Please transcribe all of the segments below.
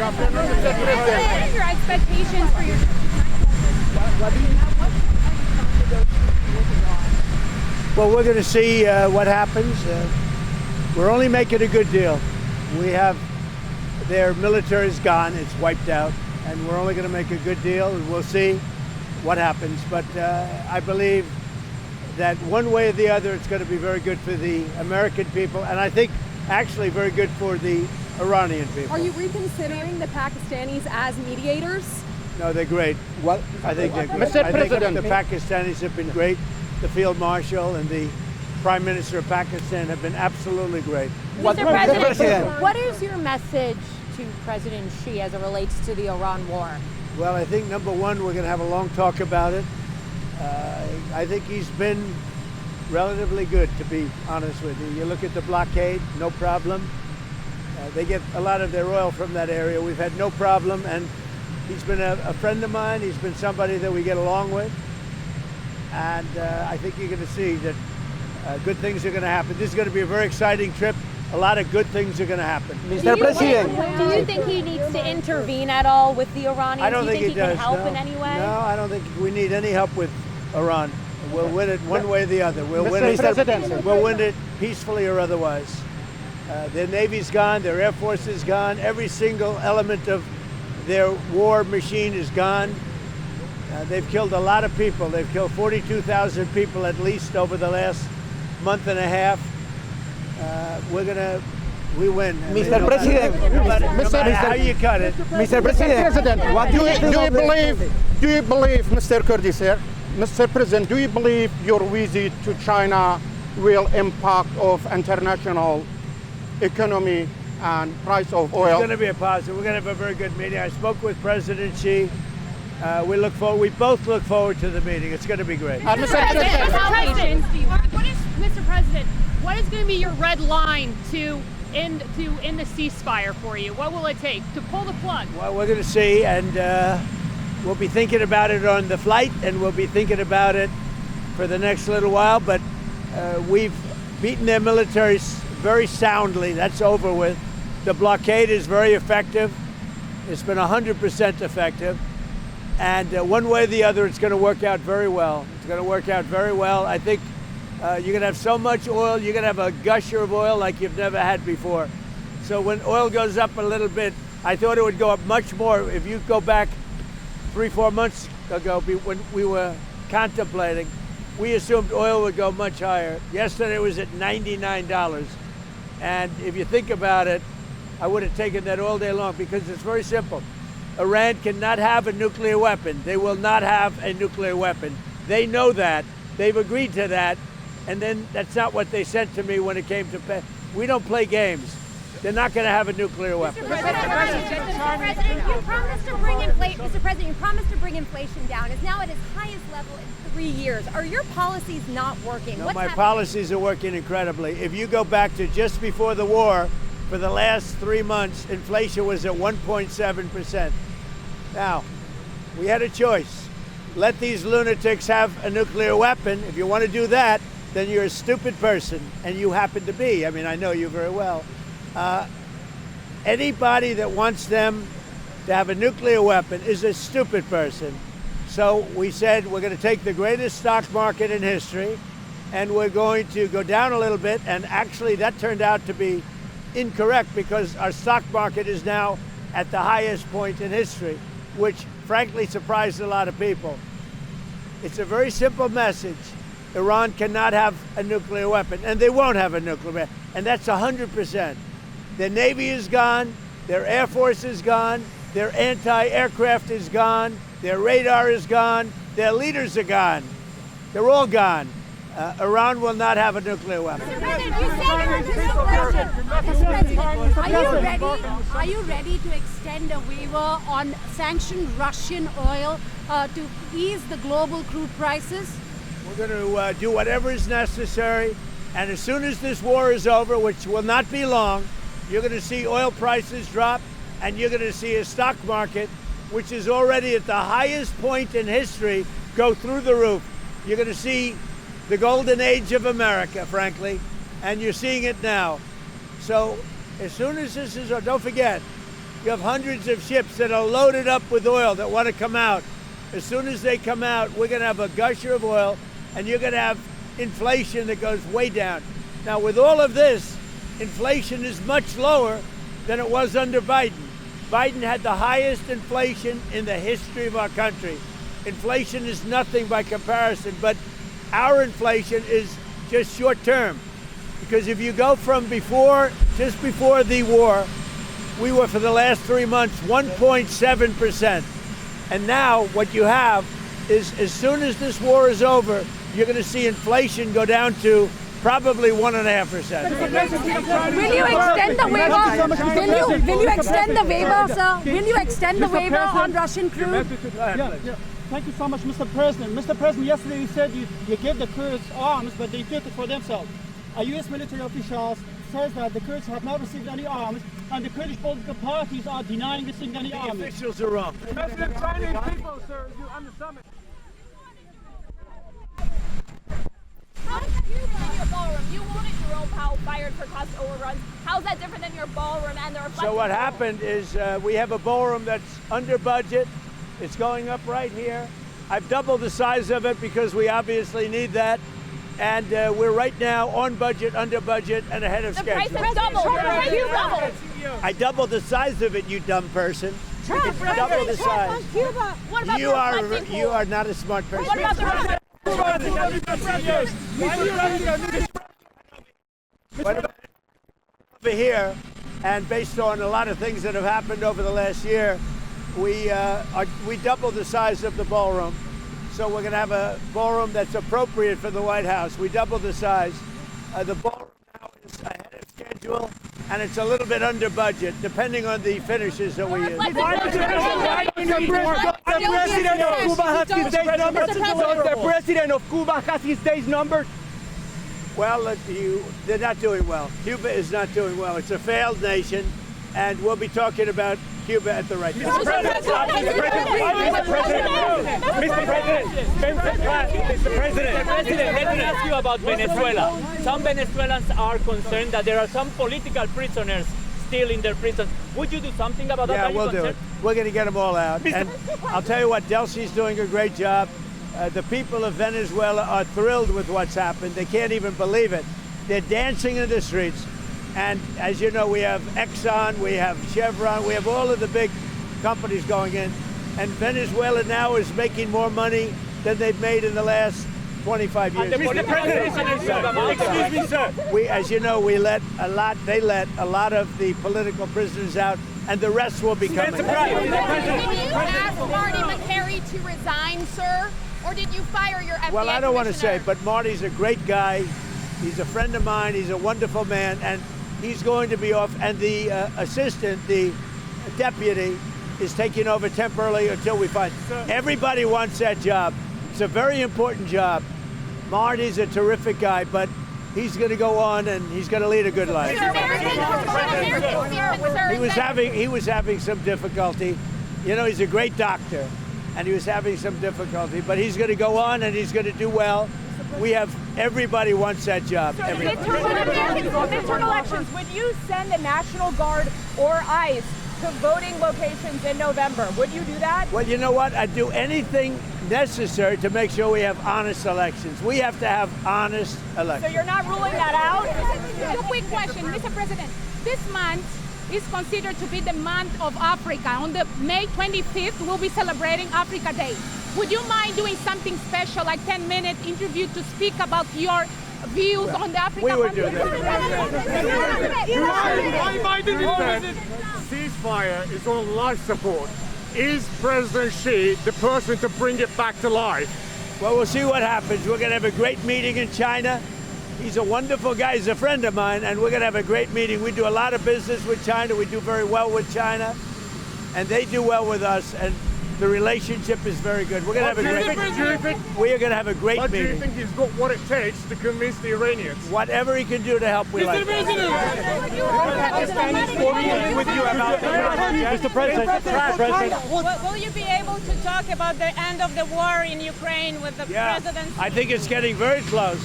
are your expectations for your Well, we're going to see what happens. We're only making a good deal. We have their military is gone, it's wiped out, and we're only going to make a good deal, and we'll see what happens. But I believe that one way or the other, it's going to be very good for the American people, and I think actually very good for the Iranian people. Are you reconsidering the Pakistanis as mediators? No, they're great. Well, I think they're great. Mr. I think President, the Pakistanis have been great. The Field Marshal and the Prime Minister of Pakistan have been absolutely great. Mr. President, what is your message to President Xi as it relates to the Iran war? Well, I think number one, we're going to have a long talk about it. I think he's been relatively good, to be honest with you. You look at the blockade, no problem. They get a lot of their oil from that area. We've had no problem, and he's been a friend of mine. He's been somebody that we get along with. And I think you're going to see that good things are going to happen. This is going to be a very exciting trip. A lot of good things are going to happen. Mr. President. Do you think he needs to intervene at all with the Iranians? I don't do you think he can does. help No. in any way? No, I don't think we need any help with Iran. We'll win it one way or the other. We'll win it. We'll win it peacefully or otherwise. Their Navy's gone. Their Air Force is gone. Every single element of their war machine is gone. They've killed a lot of people. They've killed 42,000 people at least over the last month and a half. We win. Mr. President, No matter how you cut it. Mr. President, what do you believe, Mr. Kurdi, sir? Mr. President, do you believe your visit to China will impact of international economy and price of It's oil? going to be a positive. We're going to have a very good meeting. I spoke with President Xi. We both look forward to the meeting. It's going to be great. Mr. President, what is going to be your red line to end the ceasefire for you? What will it take to pull the plug? Well, we're going to see, and we'll be thinking about it on the flight, and we'll be thinking about it for the next little while. But we've beaten their military very soundly. That's over with. The blockade is very effective. It's been 100% effective. And one way or the other, it's going to work out very well. It's going to work out very well. I think you're going to have so much oil, you're going to have a gusher of oil like you've never had before. So when oil goes up a little bit, I thought it would go up much more. If you go back 3-4 months ago, when we were contemplating, we assumed oil would go much higher. Yesterday it was at $99. And if you think about it, I would have taken that all day long because it's very simple. Iran cannot have a nuclear weapon. They will not have a nuclear weapon. They know that. They've agreed to that. And then that's not what they said to me when it came to pay. We don't play games. They're not going to have a nuclear weapon. Mr. President, you promised to bring inflation down. It's now at its highest level in 3 years. Are your policies not working? No, What's my happening? policies are working incredibly. If you go back to just before the war, for the last 3 months, inflation was at 1.7%. Now, we had a choice. Let these lunatics have a nuclear weapon. If you want to do that, then you're a stupid person, and you happen to be. I mean, I know you very well. Anybody that wants them to have a nuclear weapon is a stupid person. So we said we're going to take the greatest stock market in history, and we're going to go down a little bit, and actually that turned out to be incorrect because our stock market is now at the highest point in history, which frankly surprised a lot of people. It's a very simple message. Iran cannot have a nuclear weapon, and they won't have a nuclear weapon, and that's 100%. Their Navy is gone, their Air Force is gone, their anti-aircraft is gone, their radar is gone, their leaders are gone. They're all gone. Iran will not have a nuclear weapon. Mr. President, are you ready to extend a waiver on sanctioned Russian oil to ease the global crude prices? We're going to do whatever is necessary, and as soon as this war is over, which will not be long, you're going to see oil prices drop, and you're going to see a stock market, which is already at the highest point in history, go through the roof. You're going to see the golden age of America, frankly, and you're seeing it now. So as soon as this is over, don't forget, You have hundreds of ships that are loaded up with oil that want to come out. As soon as they come out, we're going to have a gusher of oil, and you're going to have inflation that goes way down. Now, with all of this, inflation is much lower than it was under Biden. Biden had the highest inflation in the history of our country. Inflation is nothing by comparison, but our inflation is just short term. Because if you go from just before the war, we were for the last 3 months 1.7%. And now what you have is, as soon as this war is over, you're going to see inflation go down to probably 1.5%. Will you extend the waiver? Will you extend the waiver, sir? Will you extend the waiver on Russian crude? Thank you so much, Mr. President. Mr. President, yesterday you said you gave the Kurds arms, but they took it for themselves. A U.S. military official says that the Kurds have not received any arms, and the Kurdish political parties are denying receiving any arms. The officials are wrong. President, Chinese people, sir, on the summit. How is that different than your ballroom? You wanted Jerome Powell fired for cost overruns. How's that different than your ballroom and the reflective So what ballroom? happened is we have a ballroom that's under budget. It's going up right here. I've doubled the size of it because we obviously need that. And we're right now on budget, under budget, and ahead of The schedule. price has doubled. The price has doubled. I doubled the size of it, you dumb person. It's double the size. What about You the are reflecting pool? you are not a smart person. What about the reflecting What about over here? And based on a lot of things that have happened over the last year, we doubled the size of the ballroom. So we're going to have a ballroom that's appropriate for the White House. We doubled the size. The ballroom now is ahead of schedule, and it's a little bit under budget, depending on the finishes that we use. The president of Cuba has his days numbered. So the president of Cuba has his days numbered. Well, they're not doing well. Cuba is not doing well. It's a failed nation, and we'll be talking about Cuba at the right time. Mr. President, let me ask you about Venezuela. Some Venezuelans are concerned that there are some political prisoners still in their prisons. Would you do something about that? Yeah, Are you we'll do it. concerned? We're going to get them all out. And I'll tell you what, Delcy's doing a great job. The people of Venezuela are thrilled with what's happened. They can't even believe it. They're dancing in the streets. And as you know, we have Exxon, we have Chevron, we have all of the big companies going in. And Venezuela now is making more money than they've made in the last 25 years. Mr. President, excuse me, sir. As you know, they let a lot of the political prisoners out, and the rest will be coming. Did you ask Marty McCary to resign, sir? Or did you fire your FBI Well, I don't want to say, commissioner? but Marty's a great guy. He's a friend of mine. He's a wonderful man, and he's going to be off. And the assistant, the deputy, is taking over temporarily until we find. Everybody wants that job. It's a very important job. Marty's a terrific guy, but he's going to go on and he's going to lead a good life. He was having some difficulty. You know, he's a great doctor, and he was having some difficulty, but he's going to go on and he's going to do well. Everybody wants that job. Midterm elections, would you send the National Guard or ICE to voting locations in November? Would you do that? Well, you know what? I'd do anything necessary to make sure we have honest elections. We have to have honest elections. So you're not ruling that out? A quick question, Mr. President. This month is considered to be the month of Africa. On the May 25th, we'll be celebrating Africa Day. Would you mind doing something special, like 10-minute interview to speak about your views on the Africa? We would do that. Ceasefire is on life support. Is President Xi the person to bring it back to life? Well, we'll see what happens. We're going to have a great meeting in China. He's a wonderful guy. He's a friend of mine, and we're going to have a great meeting. We do a lot of business with China. We do very well with China, and they do well with us, and the relationship is very good. We're going to have a great. We are going to have a great meeting. Do you think he's got what it takes to convince the Iranians? Whatever he can do to help, we like. Mr. President, Will you be able to talk about the end of the war in Ukraine with the president? I think it's getting very close.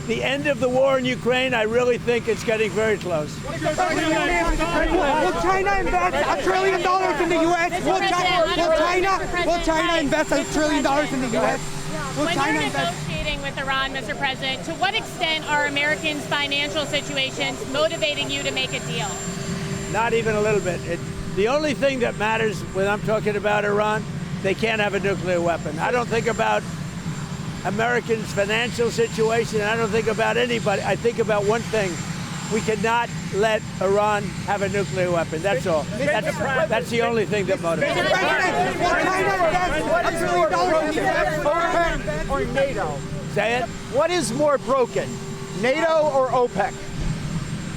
the end of the war in Ukraine, I really think it's getting very close. Will China invest $1 trillion in the U.S.? Will China invest $1 trillion in the U.S.? Will When China you're invest? negotiating with Iran, Mr. President, to what extent are Americans' financial situations motivating you to make a deal? Not even a little bit. The only thing that matters when I'm talking about Iran, they can't have a nuclear weapon. I don't think about Americans' financial situation. I don't think about anybody. I think about one thing. We cannot let Iran have a nuclear weapon. That's all. That's the only thing that motivates. Will China invest $1 trillion in the U.S. Or NATO? Say it? What is more broken, NATO or OPEC?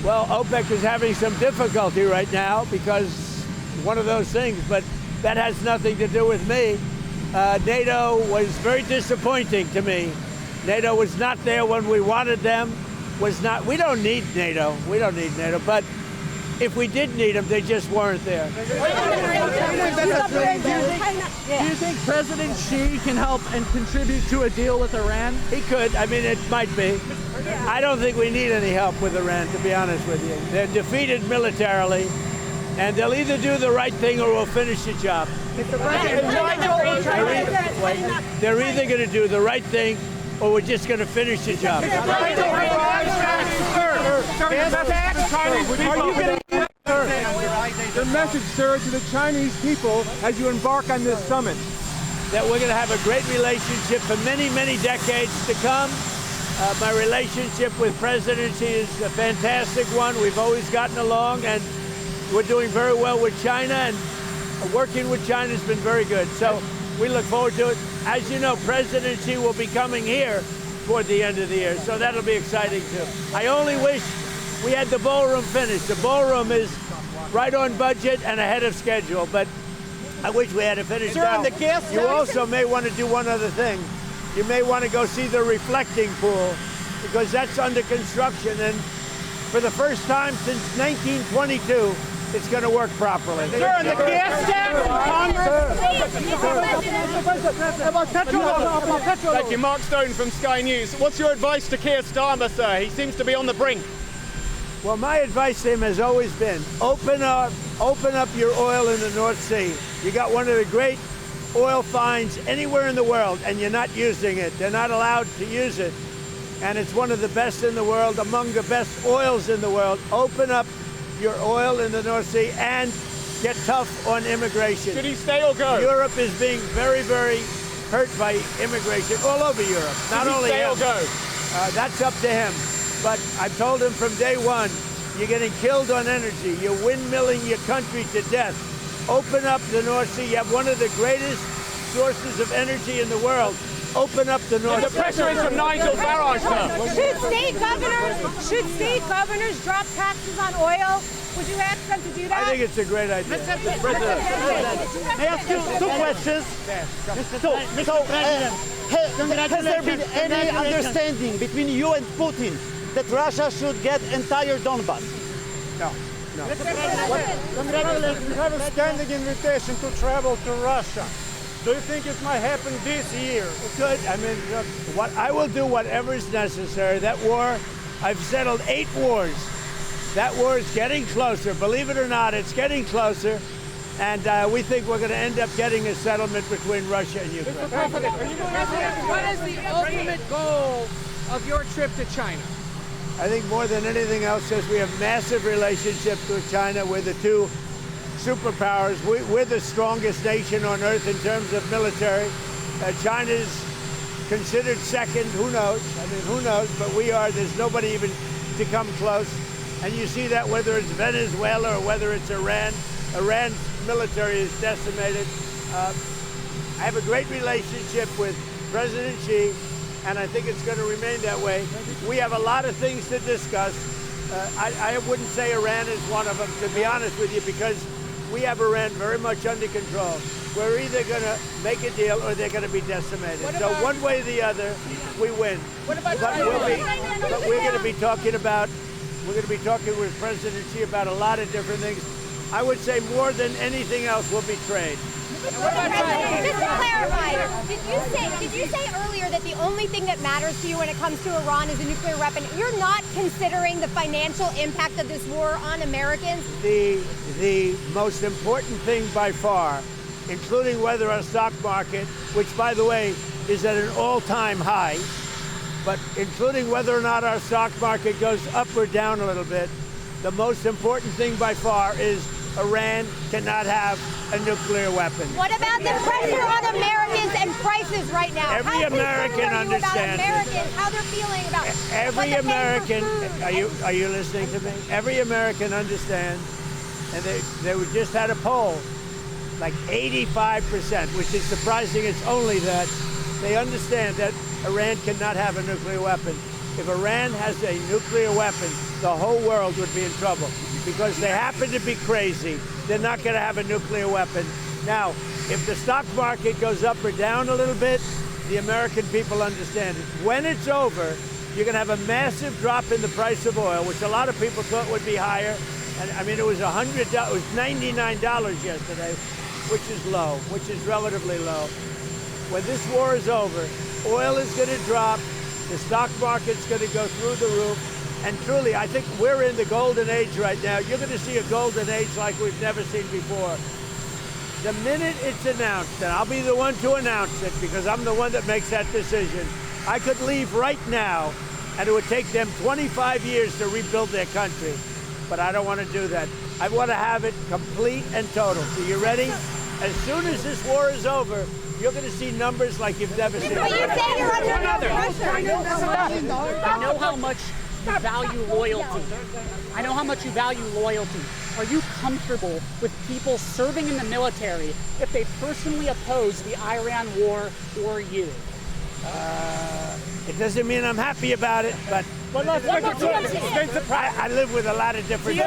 Well, OPEC is having some difficulty right now because one of those things, but that has nothing to do with me. NATO was very disappointing to me. NATO was not there when we wanted them. We don't need NATO. We don't need NATO. But if we did need them, they just weren't there. Do you think President Xi can help and contribute to a deal with Iran? He could. I mean, it might be. I don't think we need any help with Iran, to be honest with you. They're defeated militarily, and they'll either do the right thing or we'll finish the job. They're either going to do the right thing or we're just going to finish the job. Your message, sir, to the Chinese people as you embark on this summit. That we're going to have a great relationship for many, many decades to come. My relationship with President Xi is a fantastic one. We've always gotten along, and we're doing very well with China, and working with China has been very good. So we look forward to it. As you know, President Xi will be coming here toward the end of the year, so that'll be exciting too. I only wish we had the ballroom finished. The ballroom is right on budget and ahead of schedule, but I wish we had it finished. Sir, now, on the gas you tax- also may want to do one other thing. You may want to go see the reflecting pool, because that's under construction, and for the first time since 1922, it's going to work properly. Sir, on the gas tax, Congress. Thank you, Mark Stone from Sky News. What's your advice to Keir Starmer, sir? He seems to be on the brink. Well, my advice to him has always been, open up your oil in the North Sea. You got one of the great oil finds anywhere in the world, and you're not using it. They're not allowed to use it. And it's one of the best in the world, among the best oils in the world. Open up your oil in the North Sea and get tough on immigration. Should he stay or go? Europe is being very, very hurt by immigration all over Europe. Not only stay him. or go? That's up to him. But I told him from day one, you're getting killed on energy. You're windmilling your country to death. Open up the North Sea. You have one of the greatest sources of energy in the world. Open up the North Sea. The pressure is from Nigel Farage, sir. Should state governors drop taxes on oil? Would you ask them to do that? I think it's a great idea. Mr. President, may I ask you two questions? Has there been any understanding between you and Putin that Russia should get entire Donbass? No. Congratulations. You have a standing invitation to travel to Russia. Do you think it might happen this year? Good. I mean, look, I will do whatever is necessary. That war, I've settled 8 wars. That war is getting closer. Believe it or not, it's getting closer. And we think we're going to end up getting a settlement between Russia and Ukraine. Mr. President, what is the ultimate goal of your trip to China? I think more than anything else is we have massive relationships with China. We're the two superpowers. We're the strongest nation on earth in terms of military. China's considered second. Who knows? I mean, who knows? But we are. There's nobody even to come close. And you see that whether it's Venezuela or whether it's Iran. Iran's military is decimated. I have a great relationship with President Xi, and I think it's going to remain that way. We have a lot of things to discuss. I wouldn't say Iran is one of them, to be honest with you, because we have Iran very much under control. We're either going to make a deal or they're going to be decimated. So one way or the other, we win. But we're going to be talking with President Xi about a lot of different things. I would say more than anything else will be trade. Just to clarify, did you say earlier that the only thing that matters to you when it comes to Iran is a nuclear weapon? You're not considering the financial impact of this war on Americans? The most important thing by far, including whether our stock market, which by the way is at an all-time high, but including whether or not our stock market goes up or down a little bit, the most important thing by far is Iran cannot have a nuclear weapon. What about the pressure on Americans and prices right now? Every American understands. Americans, how they're feeling about every American. Are you listening to me? Every American understands, and they just had a poll, like 85%, which is surprising. It's only that they understand that Iran cannot have a nuclear weapon. If Iran has a nuclear weapon, the whole world would be in trouble because they happen to be crazy. They're not going to have a nuclear weapon. Now, if the stock market goes up or down a little bit, the American people understand it. When it's over, you're going to have a massive drop in the price of oil, which a lot of people thought would be higher. And I mean, it was $99 yesterday, which is low, which is relatively low. When this war is over, oil is going to drop, the stock market's going to go through the roof, and truly, I think we're in the golden age right now. You're going to see a golden age like we've never seen before. The minute it's announced, and I'll be the one to announce it because I'm the one that makes that decision, I could leave right now, and it would take them 25 years to rebuild their country. But I don't want to do that. I want to have it complete and total. So you ready? As soon as this war is over, you're going to see numbers like you've never seen. But you say you're under pressure. I know how much you value loyalty. I know how much you value loyalty. Are you comfortable with people serving in the military if they personally oppose the Iran war or you? It doesn't mean I'm happy about it, but I live with a lot of different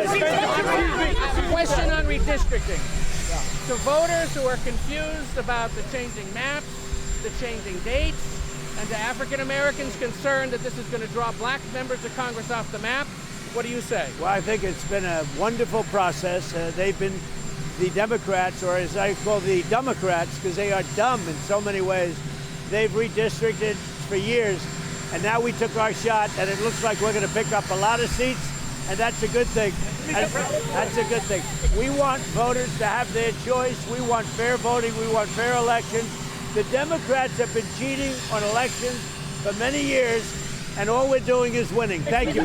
Question on redistricting. To voters who are confused about the changing maps, the changing dates, and to African Americans concerned that this is going to draw black members of Congress off the map, what do you say? Well, I think it's been a wonderful process. They've been the Democrats, or as I call the Democrats, because they are dumb in so many ways. They've redistricted for years, and now we took our shot, and it looks like we're going to pick up a lot of seats, and that's a good thing. That's a good thing. We want voters to have their choice. We want fair voting. We want fair elections. The Democrats have been cheating on elections for many years, and all we're doing is winning. Thank you.